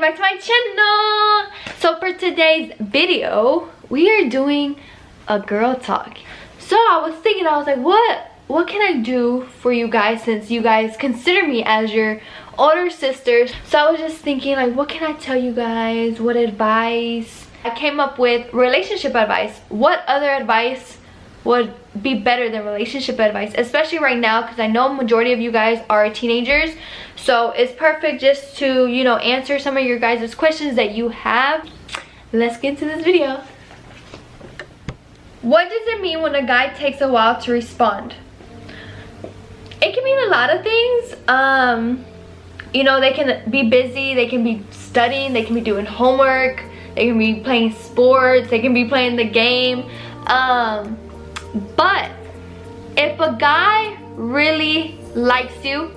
back to my channel. So for today's video, we are doing a girl talk. So I was thinking, I was like, what can I do for you guys, since you guys consider me as your older sisters? So I was just thinking, like, what can I tell you guys? What advice? I came up with relationship advice. What other advice would be better than relationship advice, especially right now, because I know majority of you guys are teenagers, so it's perfect just to, you know, answer some of your guys' questions that you have. Let's get into this video. What does it mean when a guy takes a while to respond? It can mean a lot of things. You know, they can be busy, they can be studying, they can be doing homework, they can be playing sports, they can be playing the game. But if a guy really likes you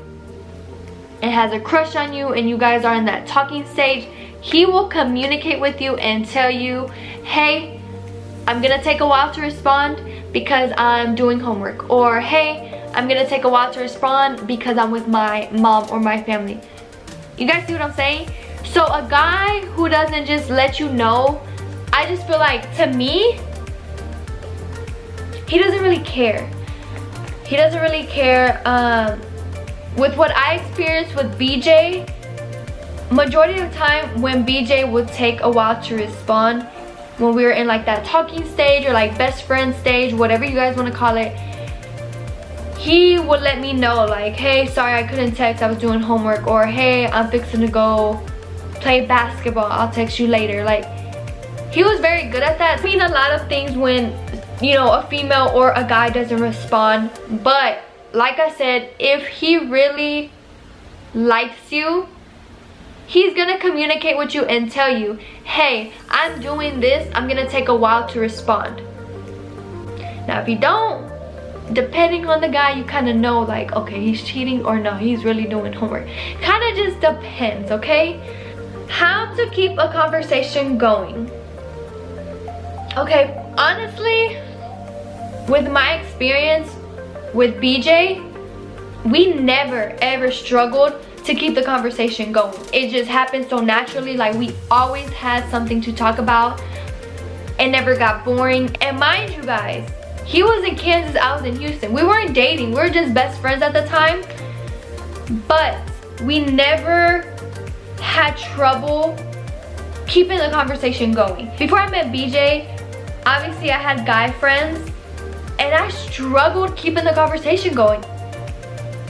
and has a crush on you and you guys are in that talking stage, he will communicate with you and tell you, hey, I'm gonna take a while to respond because I'm doing homework, or hey, I'm gonna take a while to respond because I'm with my mom or my family. You guys see what I'm saying? So a guy who doesn't just let you know, I just feel like, to me, he doesn't really care. He doesn't really care. With what I experienced with BJ, majority of the time when BJ would take a while to respond, when we were in like that talking stage or like best friend stage, whatever you guys want to call it, he would let me know, like, hey, sorry I couldn't text, I was doing homework, or hey, I'm fixing to go play basketball, I'll text you later. Like, he was very good at that. I mean, a lot of things when, you know, a female or a guy doesn't respond, but like I said, if he really likes you, he's gonna communicate with you and tell you, hey, I'm doing this, I'm gonna take a while to respond. Now if you don't, depending on the guy, you kind of know, like, okay, he's cheating, or no, he's really doing homework. Kind of just depends, okay? How to keep a conversation going. Okay, honestly, with my experience with BJ, we never ever struggled to keep the conversation going. It just happened so naturally. Like, we always had something to talk about. It never got boring. And mind you guys, he was in Kansas, I was in Houston. We weren't dating, we were just best friends at the time. But we never had trouble keeping the conversation going. Before I met BJ, obviously I had guy friends, and I struggled keeping the conversation going,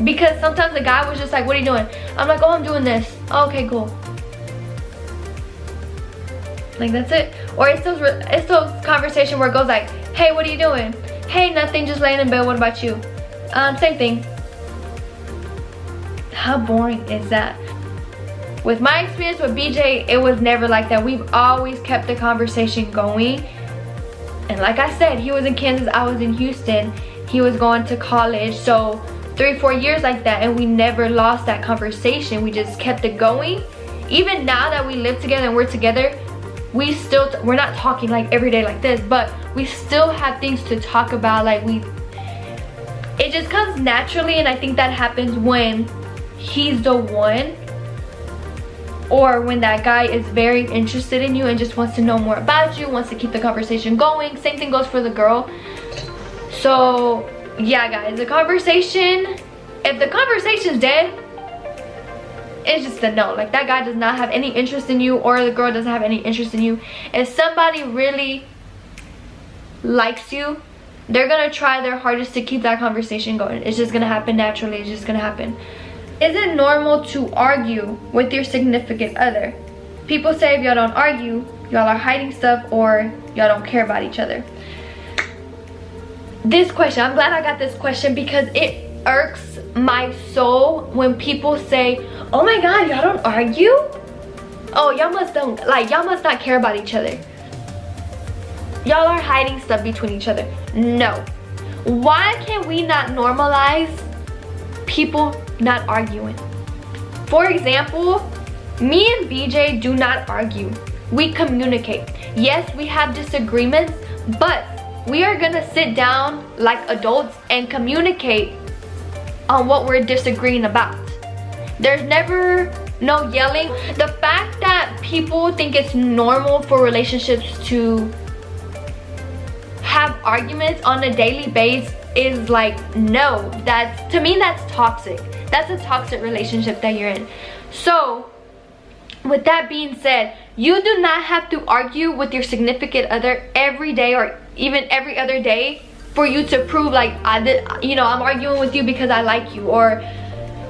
because sometimes the guy was just like, what are you doing? I'm like, oh, I'm doing this. Oh, okay, cool. Like, that's it. Or it's those conversations where it goes like, hey, what are you doing? Hey, nothing, just laying in bed. What about you? Same thing. How boring is that? With my experience with BJ, it was never like that. We've always kept the conversation going. And like I said, he was in Kansas, I was in Houston. He was going to college, so 3-4 years like that, and we never lost that conversation. We just kept it going. Even now that we live together and we're together, we're not talking like every day like this, but we still have things to talk about. Like, it just comes naturally, and I think that happens when he's the one, or when that guy is very interested in you and just wants to know more about you, wants to keep the conversation going. Same thing goes for the girl. So yeah guys, the conversation, if the conversation's dead, it's just a no. Like, that guy does not have any interest in you, or the girl doesn't have any interest in you. If somebody really likes you, they're gonna try their hardest to keep that conversation going. It's just gonna happen naturally. It's just gonna happen. Is it normal to argue with your significant other? People say if y'all don't argue, y'all are hiding stuff, or y'all don't care about each other. This question, I'm glad I got this question, because it irks my soul when people say, oh my god, y'all don't argue? Oh, y'all must not care about each other. Y'all are hiding stuff between each other. No. Why can we not normalize people not arguing? For example, me and BJ do not argue. We communicate. Yes, we have disagreements, but we are gonna sit down like adults and communicate on what we're disagreeing about. There's never no yelling. The fact that that people think it's normal for relationships to have arguments on a daily basis is like, no, that's, to me, that's toxic. That's a toxic relationship that you're in. So with that being said, you do not have to argue with your significant other every day or even every other day for you to prove like, I'm arguing with you because I like you, or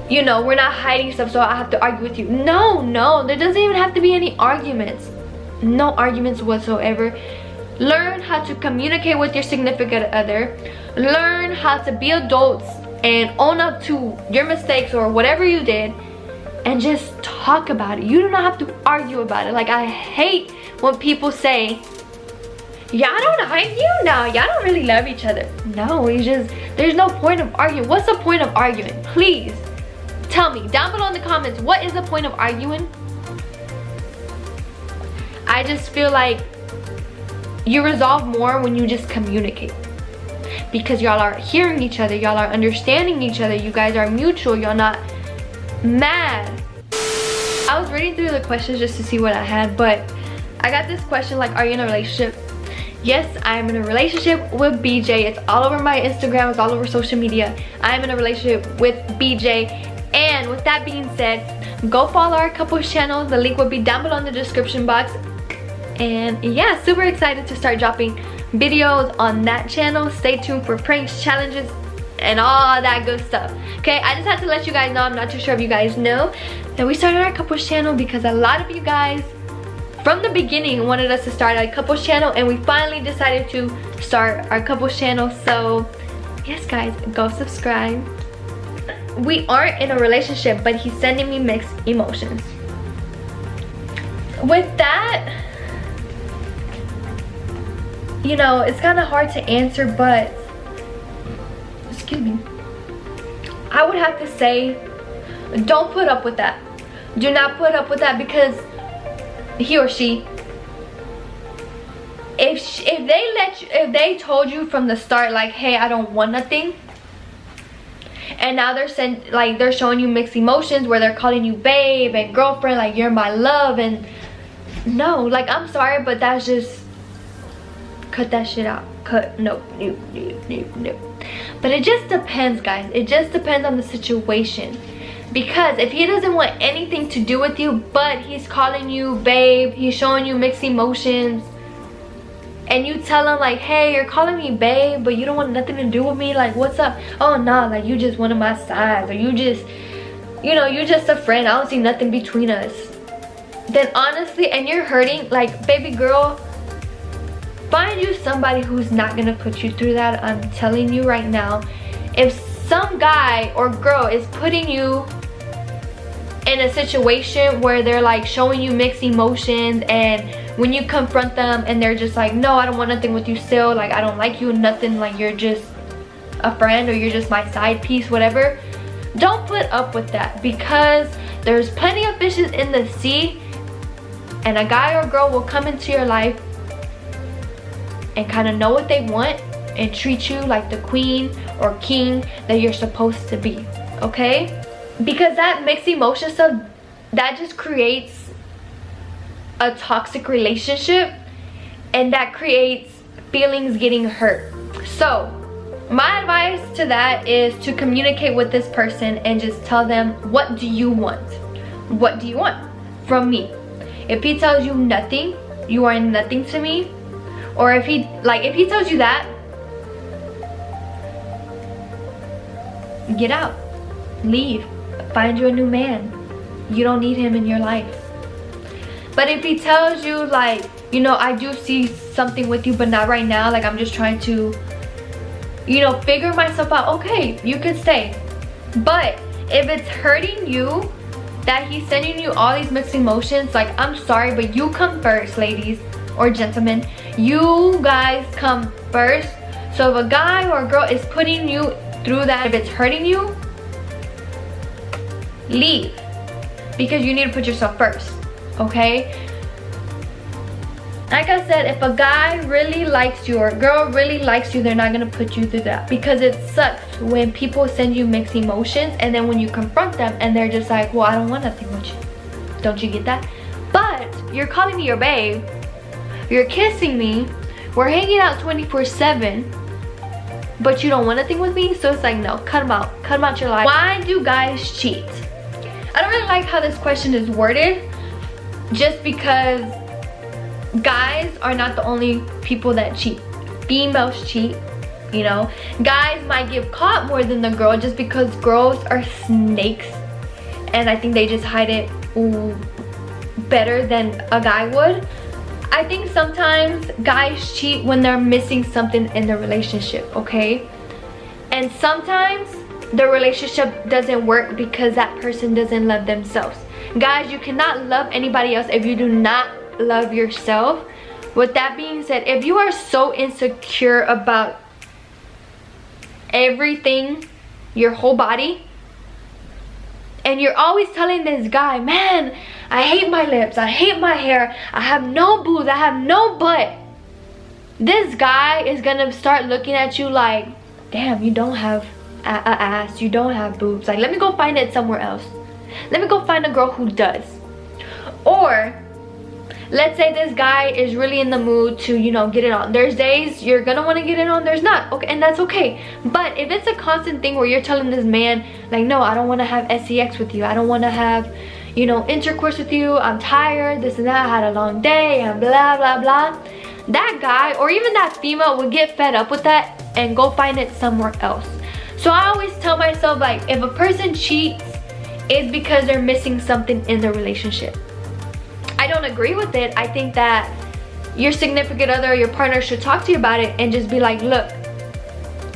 you know, we're not hiding stuff so I have to argue with you. No, there doesn't even have to be any arguments. No arguments whatsoever. Learn how to communicate with your significant other. Learn how to be adults and own up to your mistakes or whatever you did, and just talk about it. You do not have to argue about it. Like, I hate when people say, y'all don't argue? No, y'all don't really love each other. No, it's just, there's no point of arguing. What's the point of arguing? Please tell me down below in the comments, what is the point of arguing? I just feel like you resolve more when you just communicate, because y'all are hearing each other, y'all are understanding each other, you guys are mutual, y'all not mad. I was reading through the questions just to see what I had, but I got this question like, are you in a relationship? Yes, I am in a relationship with BJ. It's all over my Instagram, it's all over social media. I am in a relationship with BJ. And with that being said, go follow our couples channel. The link will be down below in the description box. And yeah, super excited to start dropping videos on that channel. Stay tuned for pranks, challenges, and all that good stuff. Okay, I just had to let you guys know, I'm not too sure if you guys know, that we started our couples channel because a lot of you guys from the beginning wanted us to start a couples channel, and we finally decided to start our couples channel. So yes guys, go subscribe. We aren't in a relationship, but he's sending me mixed emotions. With that, you know, it's kind of hard to answer, but excuse me, I would have to say, don't put up with that. Do not put up with that, because he or she, if they told you from the start like, hey, I don't want nothing, and now they're showing you mixed emotions where they're calling you babe and girlfriend, like you're my love, and no, like, I'm sorry, but that's just, cut that shit out. No. But it just depends, guys. It just depends on the situation. Because if he doesn't want anything to do with you, but he's calling you babe, he's showing you mixed emotions, and you tell him like, hey, you're calling me babe, but you don't want nothing to do with me, like, what's up? Oh no, like, you just one of my sides, or you just, you know, you're just a friend, I don't see nothing between us. Then honestly, and you're hurting, like, baby girl, find you somebody who's not gonna put you through that. I'm telling you right now, if some guy or girl is putting you in a situation where they're like showing you mixed emotions, and when you confront them and they're just like, no, I don't want nothing with you still, like, I don't like you, nothing, like, you're just a friend, or you're just my side piece, whatever, don't put up with that, because there's plenty of fishes in the sea, and a guy or girl will come into your life and kind of know what they want and treat you like the queen or king that you're supposed to be, okay? Because that mixed emotion stuff, that just creates a toxic relationship, and that creates feelings getting hurt. So my advice to that is to communicate with this person and just tell them, what do you want? What do you want from me? If he tells you nothing, you are nothing to me, or if he tells you that, get out, leave, find you a new man. You don't need him in your life. But if he tells you like, you know, I do see something with you, but not right now, like, I'm just trying to, you know, figure myself out, okay, you can stay. But if it's hurting you that he's sending you all these mixed emotions, like, I'm sorry, but you come first, ladies or gentlemen. You guys come first. So if a guy or a girl is putting you through that, if it's hurting you, leave, because you need to put yourself first, okay? Like I said, if a guy really likes you or a girl really likes you, they're not gonna put you through that, because it sucks when people send you mixed emotions and then when you confront them and they're just like, well, I don't want nothing with you. Don't you get that? But But you're calling me your babe, you're kissing me, we're hanging out 24/7, but you don't want anything with me. So it's like, no, cut them out your life. Why do guys cheat? I don't really like how this question is worded, just because guys are not the only people that cheat. Females cheat, you know. Guys might get caught more than the girl, just because girls are snakes, and I think they just hide it better than a guy would. I think sometimes guys cheat when they're missing something in the relationship, okay? And sometimes the relationship doesn't work because that person doesn't love themselves. Guys, you cannot love anybody else if you do not love yourself. With that being said, if you are so insecure about everything, your whole body, and you're always telling this guy, man, I hate my lips, I hate my hair, I have no boobs, I have no butt, this guy is gonna start looking at you like, damn, you don't have an ass, you don't have boobs, like, let me go find it somewhere else. Let me go find a girl who does. Or let's say this guy is really in the mood to, you know, get it on. There's days you're gonna want to get it on, there's not, okay, and that's okay. But if it's a constant thing where you're telling this man, like, no, I don't want to have sex with you, I don't want to have, you know, intercourse with you, I'm tired, this and that, I had a long day, and blah blah blah, that guy or even that female will get fed up with that and go find it somewhere else. So I always tell myself, like, if a person cheats, it's because they're missing something in the relationship. I don't agree with it. I think that your significant other or your partner should talk to you about it and just be like, look,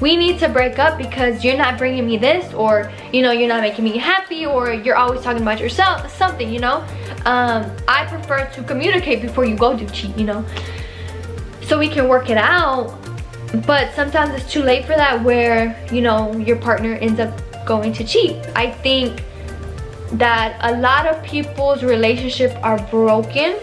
we need to break up because you're not bringing me this, or, you know, you're not making me happy, or you're always talking about yourself, something, you know. I prefer to communicate before you go do cheat, you know, so we can work it out. But sometimes it's too late for that, where, you know, your partner ends up going to cheat. I think that a lot of people's relationships are broken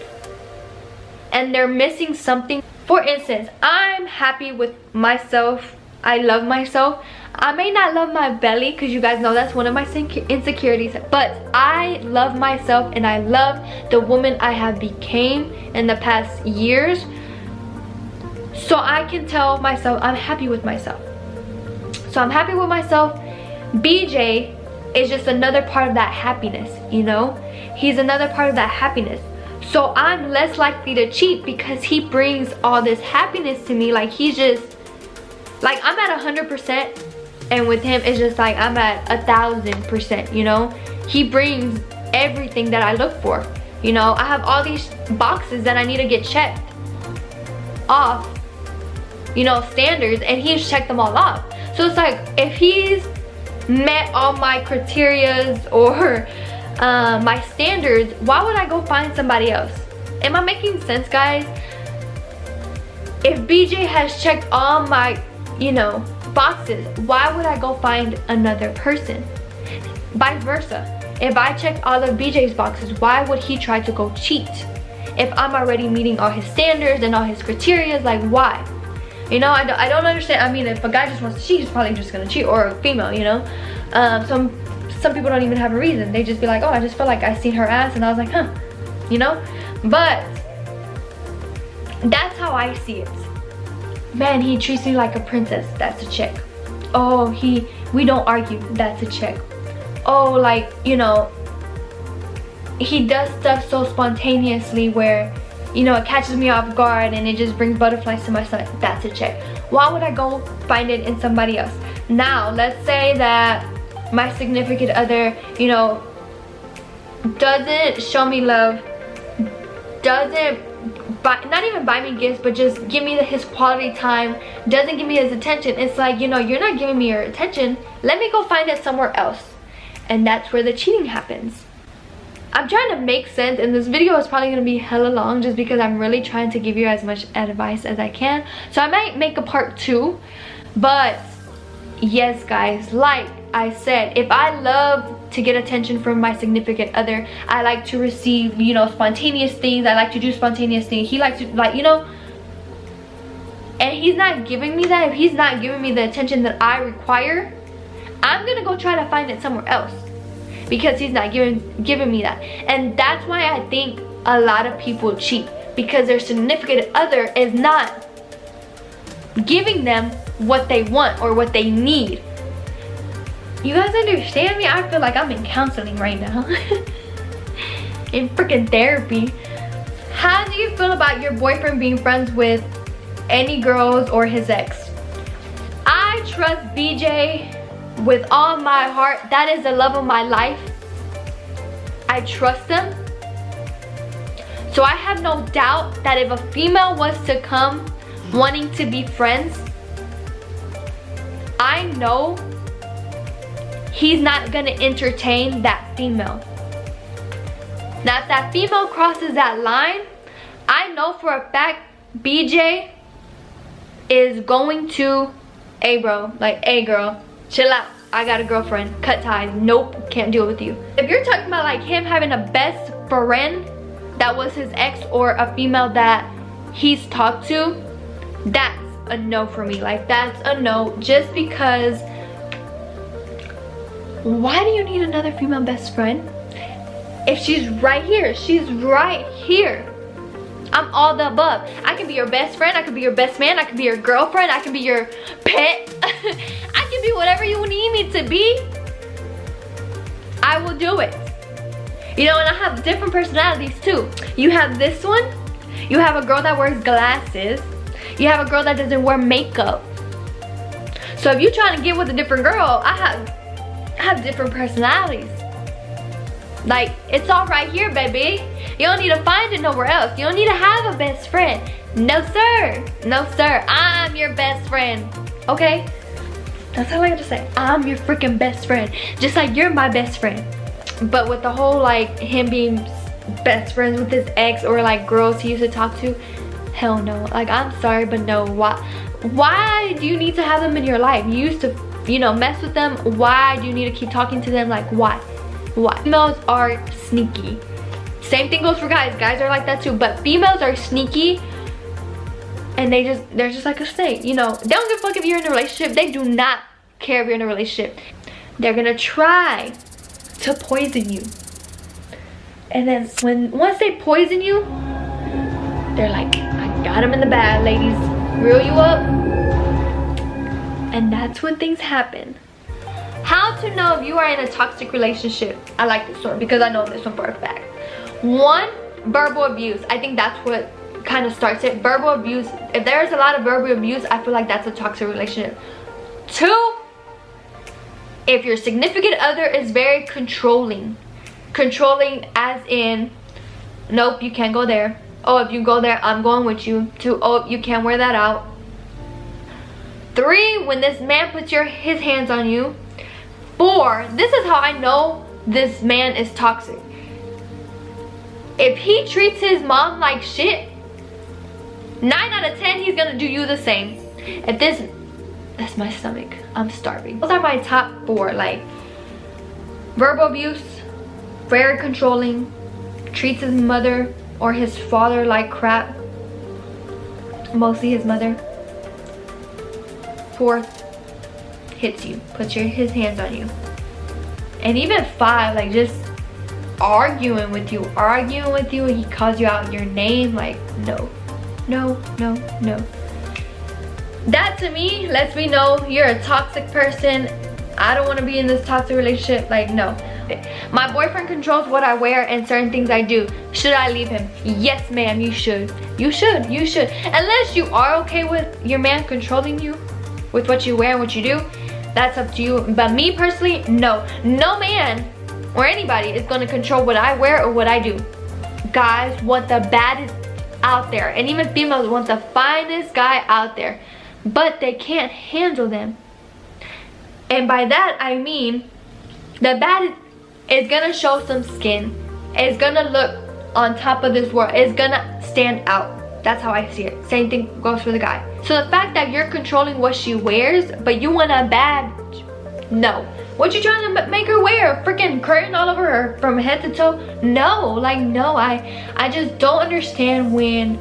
and they're missing something. For instance, I'm happy with myself, I love myself. I may not love my belly, because you guys know that's one of my insecurities, but I love myself and I love the woman I have became in the past years. So I can tell myself I'm happy with myself. So I'm happy with myself. BJ is just another part of that happiness, you know. He's another part of that happiness. So I'm less likely to cheat because he brings all this happiness to me. Like, he's just like, I'm at 100%, and with him it's just like I'm at 1,000%, you know. He brings everything that I look for, you know. I have all these boxes that I need to get checked off, you know, standards, and he's checked them all off. So it's like, if he's met all my criterias or my standards, why would I go find somebody else? Am I making sense, guys? If BJ has checked all my, you know, boxes, why would I go find another person? Vice versa. If I checked all of BJ's boxes, why would he try to go cheat? If I'm already meeting all his standards and all his criterias, like, why? You know, I don't understand. I mean, if a guy just wants to cheat, he's probably just gonna cheat, or a female, you know. Some people don't even have a reason. They just be like, oh, I just felt like I seen her ass and I was like, huh, you know. But that's how I see it. Man, he treats me like a princess, that's a check. Oh, we don't argue, that's a check. Oh, like, you know, he does stuff so spontaneously where, you know, it catches me off guard and it just brings butterflies to my stomach, that's a check. Why would I go find it in somebody else? Now, let's say that my significant other, you know, doesn't show me love, doesn't not even buy me gifts, but just give me his quality time, doesn't give me his attention. It's like, you know, you're not giving me your attention, let me go find it somewhere else. And that's where the cheating happens. I'm trying to make sense, and this video is probably going to be hella long just because I'm really trying to give you as much advice as I can. So I might make a part 2. But yes, guys, like I said, if I love to get attention from my significant other, I like to receive, you know, spontaneous things, I like to do spontaneous things, he likes to, like, you know, and he's not giving me that, if he's not giving me the attention that I require, I'm gonna go try to find it somewhere else. because he's not giving me that. And that's why I think a lot of people cheat, because their significant other is not giving them what they want or what they need. You guys understand me? I feel like I'm in counseling right now. In freaking therapy. How do you feel about your boyfriend being friends with any girls or his ex? I trust BJ with all my heart. That is the love of my life. I trust him. So I have no doubt that if a female was to come wanting to be friends, I know he's not gonna entertain that female. Now if that female crosses that line, I know for a fact BJ is going to, hey bro, like, hey girl, chill out. I got a girlfriend, cut ties, nope, can't deal with you. If you're talking about like him having a best friend that was his ex or a female that he's talked to, that's a no for me. Like, that's a no, just because why do you need another female best friend if she's right here? She's right here. I'm all the above. I can be your best friend, I can be your best man, I can be your girlfriend, I can be your pet. I can be whatever you need me to be. I will do it. You know, and I have different personalities too. You have this one, you have a girl that wears glasses, you have a girl that doesn't wear makeup. So if you're trying to get with a different girl, I have different personalities. Like, it's all right here, baby. You don't need to find it nowhere else. You don't need to have a best friend. No sir, no sir, I'm your best friend, okay? That's all I gotta say. I'm your freaking best friend, just like you're my best friend. But with the whole like him being best friends with his ex or like girls he used to talk to, hell no. Like, I'm sorry, but no. Why do you need to have them in your life? You used to, you know, mess with them. Why do you need to keep talking to them? Like, why? Females are sneaky. Same thing goes for guys. Guys are like that too, but females are sneaky, and they're just like a snake. You know, they don't give a fuck if you're in a relationship. They do not care if you're in a relationship. They're gonna try to poison you, and then once they poison you, they're like, I got him in the bag, ladies, reel you up. And that's when things happen. How to know if you are in a toxic relationship? I like this one because I know this one for a fact. 1, verbal abuse. I think that's what kind of starts it. Verbal abuse. If there's a lot of verbal abuse, I feel like that's a toxic relationship. 2, if your significant other is very controlling. Controlling as in, nope, you can't go there. Oh, if you go there, I'm going with you. 2, oh, you can't wear that out. 3, when this man puts his hands on you. 4, this is how I know this man is toxic. If he treats his mom like shit, 9 out of 10, he's gonna do you the same. If that's my stomach, I'm starving. Those are my top 4, like verbal abuse, very controlling, treats his mother or his father like crap, mostly his mother. 4th, hits you, puts his hands on you. And even 5, like just arguing with you, he calls you out your name, like no. That to me lets me know you're a toxic person. I don't want to be in this toxic relationship, like no. My boyfriend controls what I wear and certain things I do. Should I leave him? Yes ma'am, you should. You should. Unless you are okay with your man controlling you with what you wear and what you do, that's up to you. But me personally, no. No man or anybody is gonna control what I wear or what I do. Guys want the baddest out there, and even females want the finest guy out there, but they can't handle them. And by that I mean the baddest is gonna show some skin. It's gonna look on top of this world. It's gonna stand out. That's how I see it. Same thing goes for the guy. So the fact that you're controlling what she wears, but you want a bad, no. What you trying to make her wear? A freaking curtain all over her from head to toe? No, like no. I just don't understand when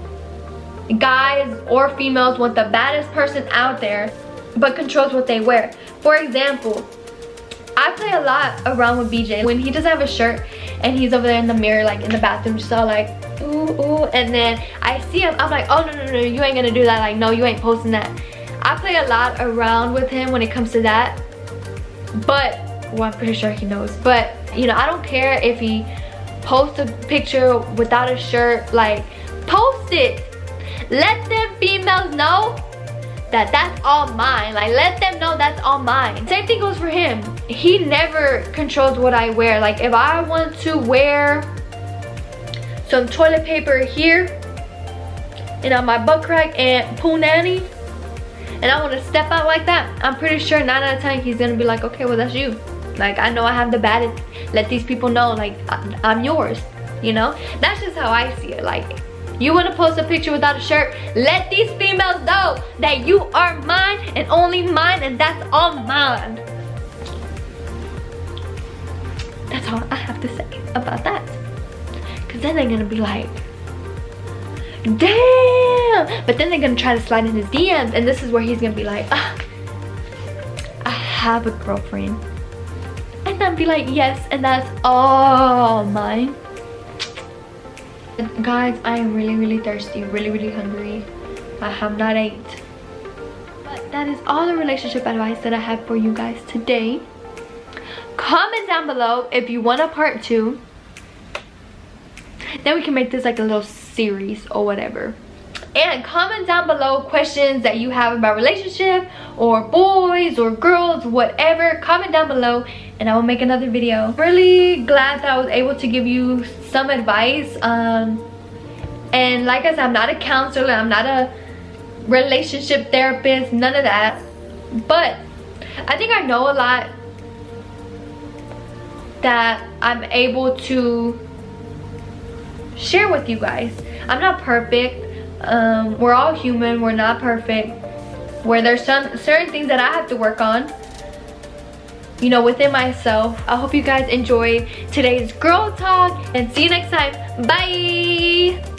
guys or females want the baddest person out there, but controls what they wear. For example, I play a lot around with BJ. When he doesn't have a shirt and he's over there in the mirror, like in the bathroom, just all like, ooh, ooh. And then I see him, I'm like, oh, no, no, no, you ain't gonna do that. Like, no, you ain't posting that. I play a lot around with him when it comes to that. But, well, I'm pretty sure he knows. But, you know, I don't care if he posts a picture without a shirt. Like, post it. Let them females know that that's all mine. Like, let them know that's all mine. Same thing goes for him. He never controls what I wear. Like, if I want to wear some toilet paper here and on my butt crack and punani, and I want to step out like that, I'm pretty sure 9 out of 10 he's gonna be like, okay, well, that's you. Like, I know I have the baddest. Let these people know, like, I'm yours, you know? That's just how I see it. Like, you want to post a picture without a shirt, let these females know that you are mine and only mine, and that's all mine. That's all I have to say about that. Because then they're going to be like, damn. But then they're going to try to slide in his DMs, and this is where he's going to be like, I have a girlfriend. And I'd be like, yes, and that's all mine. Guys, I am really, really thirsty, really, really hungry. I have not ate. But that is all the relationship advice that I have for you guys today. Comment down below if you want a part 2. Then we can make this like a little series or whatever. And comment down below questions that you have about relationship or boys or girls, whatever. Comment down below and I will make another video. Really glad that I was able to give you some advice. And like I said, I'm not a counselor, I'm not a relationship therapist, none of that. But I think I know a lot that I'm able to share with you guys. I'm not perfect. We're all human, we're not perfect. Where there's some certain things that I have to work on, you know, within myself. I hope you guys enjoyed today's girl talk and see you next time. Bye.